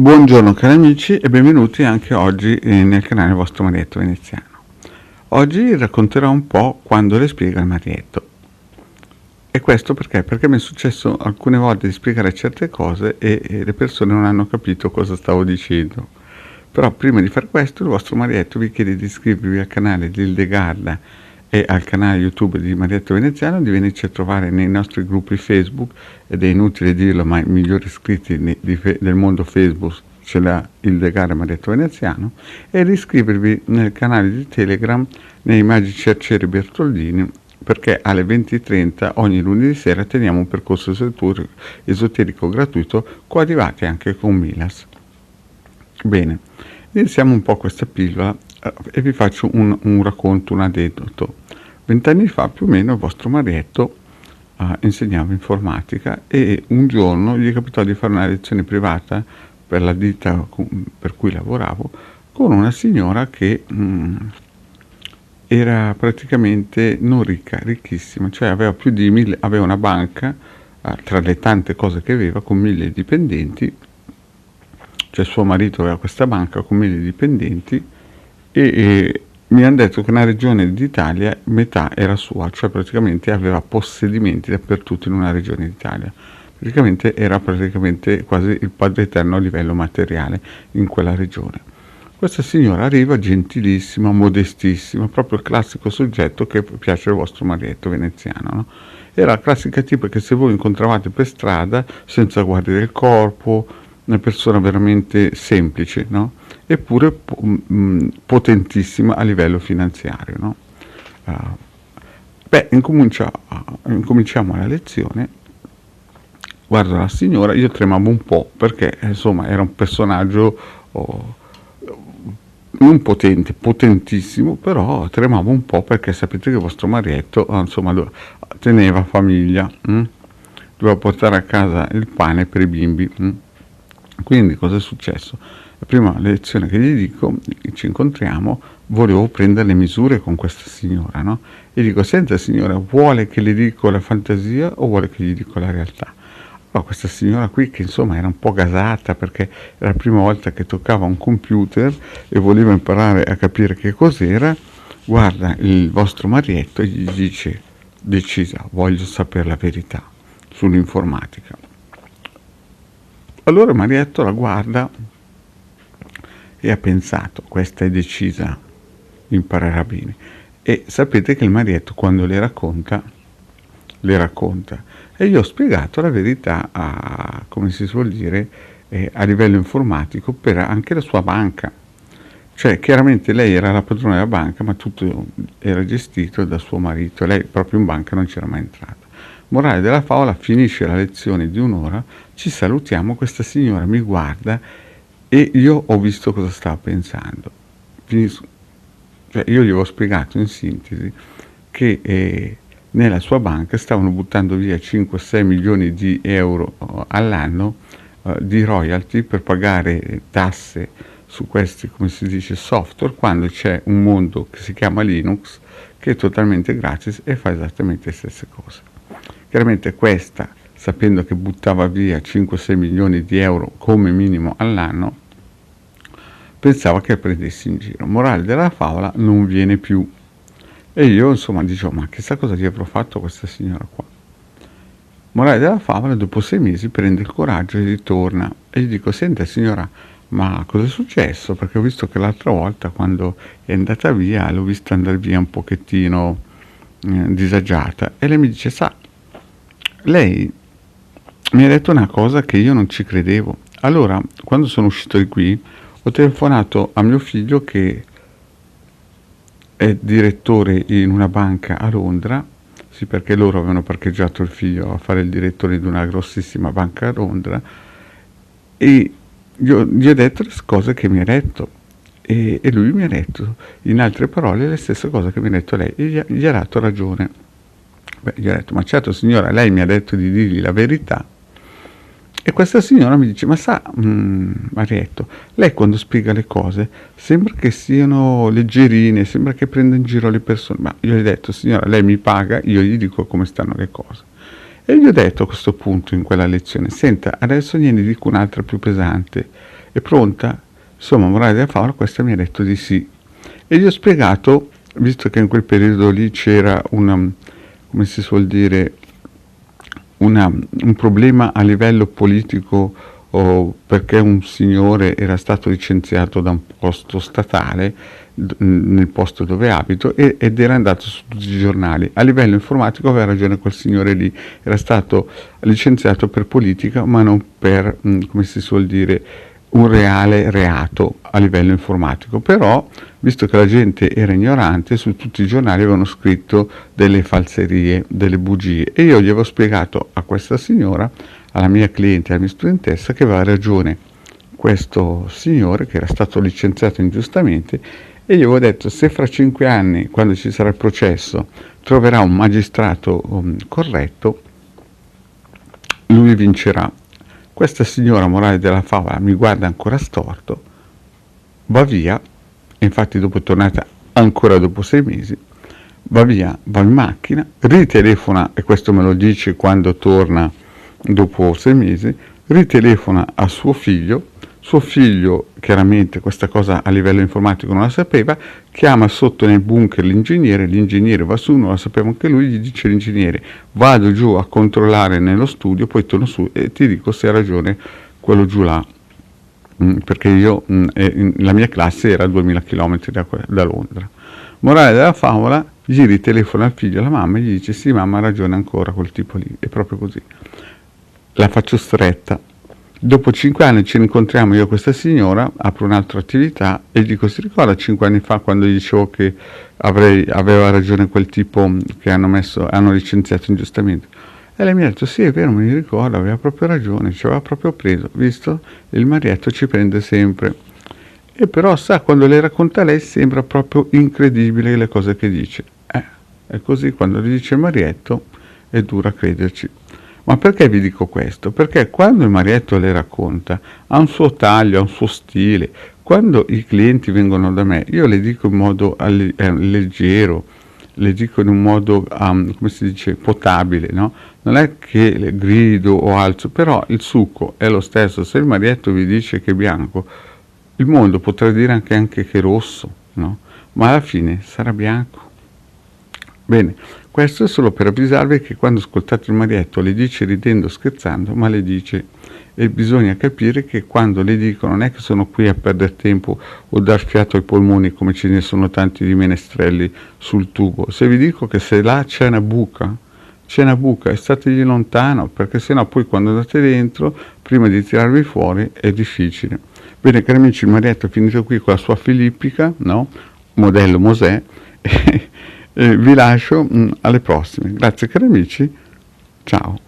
Buongiorno cari amici e benvenuti anche oggi nel canale vostro Marietto Veneziano. Oggi racconterò un po' quando le spiega il Marietto. E questo perché? Perché mi è successo alcune volte di spiegare certe cose e le persone non hanno capito cosa stavo dicendo. Però prima di fare questo il vostro Marietto vi chiede di iscrivervi al canale di Hildegarda e al canale YouTube di Marietto Veneziano, di venirci a trovare nei nostri gruppi Facebook, ed è inutile dirlo, ma i migliori iscritti del mondo Facebook ce l'ha Hildegarda e Marietto Veneziano, e di iscrivervi nel canale di Telegram nei Magici Arcieri Bertoldini, perché alle 20:30 ogni lunedì sera teniamo un percorso esoterico gratuito coadiuvati anche con Milas. Bene, iniziamo un po' questa pillola e vi faccio un racconto, un aneddoto. 20 anni fa più o meno il vostro Marietto insegnava informatica e un giorno gli capitò di fare una lezione privata per la ditta per cui lavoravo con una signora che era praticamente non ricca, ricchissima, cioè aveva più di 1000, aveva una banca tra le tante cose che aveva con 1000 dipendenti, cioè suo marito aveva questa banca con 1000 dipendenti e mi hanno detto che una regione d'Italia metà era sua, cioè praticamente aveva possedimenti dappertutto in una regione d'Italia. Era praticamente quasi il Padre Eterno a livello materiale in quella regione. Questa signora arriva gentilissima, modestissima, proprio il classico soggetto che piace al vostro Marietto Veneziano, no? Era la classica tipo che se voi incontravate per strada, senza guardare il corpo, una persona veramente semplice, no? Eppure potentissima a livello finanziario, no? Incominciamo la lezione. Guardo la signora, io tremavo un po' perché insomma era un personaggio non potente, potentissimo, però tremavo un po' perché sapete che il vostro Marietto insomma teneva famiglia, doveva portare a casa il pane per i bimbi. Quindi cosa è successo? La prima lezione che gli dico, ci incontriamo, volevo prendere le misure con questa signora, no? E dico: senta signora, vuole che le dico la fantasia o vuole che gli dico la realtà? Allora, questa signora qui, che insomma era un po' gasata perché era la prima volta che toccava un computer e voleva imparare a capire che cos'era, guarda il vostro Marietto e gli dice: decisa, voglio sapere la verità sull'informatica. Allora Marietto la guarda e ha pensato: questa è decisa, imparerà bene. E sapete che il Marietto quando le racconta, e io ho spiegato la verità come si suol dire, a livello informatico per anche la sua banca. Cioè chiaramente lei era la padrona della banca, ma tutto era gestito da suo marito, lei proprio in banca non c'era mai entrata. Morale della favola, finisce la lezione di un'ora, ci salutiamo, questa signora mi guarda e io ho visto cosa stava pensando. Cioè io gli ho spiegato in sintesi che nella sua banca stavano buttando via 5-6 milioni di euro all'anno di royalty per pagare tasse su questi, come si dice, software, quando c'è un mondo che si chiama Linux che è totalmente gratis e fa esattamente le stesse cose. Chiaramente questa, sapendo che buttava via 5-6 milioni di euro come minimo all'anno, pensava che prendessi in giro. Morale della favola, non viene più. E io insomma dicevo: ma chissà cosa gli avrò fatto a questa signora qua. Morale della favola, dopo 6 mesi prende il coraggio e ritorna e gli dico: senta signora, ma cosa è successo? Perché ho visto che l'altra volta quando è andata via l'ho vista andare via un pochettino disagiata. E lei mi dice: sa, lei mi ha detto una cosa che io non ci credevo. Allora, quando sono uscito di qui, ho telefonato a mio figlio che è direttore in una banca a Londra, sì, perché loro avevano parcheggiato il figlio a fare il direttore di una grossissima banca a Londra, e gli ho detto le cose che mi ha detto e lui mi ha detto in altre parole le stesse cose che mi ha detto lei e gli ha dato ragione. Beh, gli ho detto: ma certo signora, lei mi ha detto di dirgli la verità. E questa signora mi dice: ma sa, Marietto, lei quando spiega le cose sembra che siano leggerine, sembra che prenda in giro le persone. Ma io gli ho detto: signora, lei mi paga, io gli dico come stanno le cose. E gli ho detto a questo punto in quella lezione: senta, adesso gliene dico un'altra più pesante. È pronta? Insomma, morale della favola, questa mi ha detto di sì. E gli ho spiegato, visto che in quel periodo lì c'era una, come si suol dire, un problema a livello politico, perché un signore era stato licenziato da un posto statale nel posto dove abito ed era andato su tutti i giornali. A livello informatico aveva ragione quel signore lì, era stato licenziato per politica ma non per, come si suol dire, un reale reato a livello informatico. Però, visto che la gente era ignorante, su tutti i giornali avevano scritto delle falserie, delle bugie, e io gli avevo spiegato a questa signora, alla mia cliente, alla mia studentessa, che aveva ragione questo signore che era stato licenziato ingiustamente, e gli avevo detto: se fra 5 anni, quando ci sarà il processo, troverà un magistrato corretto, lui vincerà. Questa signora, morale della favola, mi guarda ancora storto, va via, e infatti dopo è tornata ancora dopo 6 mesi, va via, va in macchina, ritelefona, e questo me lo dice quando torna dopo 6 mesi, ritelefona a suo figlio chiaramente questa cosa a livello informatico non la sapeva, chiama sotto nel bunker l'ingegnere va su, non la sapeva anche lui, gli dice l'ingegnere: vado giù a controllare nello studio, poi torno su e ti dico se ha ragione quello giù là, perché io, la mia classe era a 2000 km da Londra. Morale della favola: gli ritelefona al figlio, alla mamma, e gli dice: sì, mamma ha ragione ancora quel tipo lì, è proprio così. La faccio stretta. Dopo 5 anni ci rincontriamo io e questa signora, apro un'altra attività e dico: si ricorda 5 anni fa quando gli dicevo che aveva ragione quel tipo che hanno licenziato ingiustamente? E lei mi ha detto: sì, è vero, mi ricordo, aveva proprio ragione, ci aveva proprio preso, visto? Il marietto ci prende sempre. E però, sa, quando le racconta lei sembra proprio incredibile le cose che dice. È così, quando le dice il marietto è dura crederci. Ma perché vi dico questo? Perché quando il marietto le racconta, ha un suo taglio, ha un suo stile. Quando i clienti vengono da me, io le dico in modo leggero, le dico in un modo, come si dice, potabile, no? Non è che le grido o alzo, però il succo è lo stesso. Se il marietto vi dice che è bianco, il mondo potrà dire anche che è rosso, no? Ma alla fine sarà bianco. Bene, questo è solo per avvisarvi che quando ascoltate il marietto le dice ridendo, scherzando, ma le dice. E bisogna capire che quando le dicono non è che sono qui a perdere tempo o dar fiato ai polmoni, come ce ne sono tanti di menestrelli sul tubo. Se vi dico che se là c'è una buca, e stategli lontano, perché sennò poi quando andate dentro, prima di tirarvi fuori, è difficile. Bene, cari amici, il marietto è finito qui con la sua filippica, no? Modello Mosè. Vi lascio alle prossime. Grazie cari amici, ciao.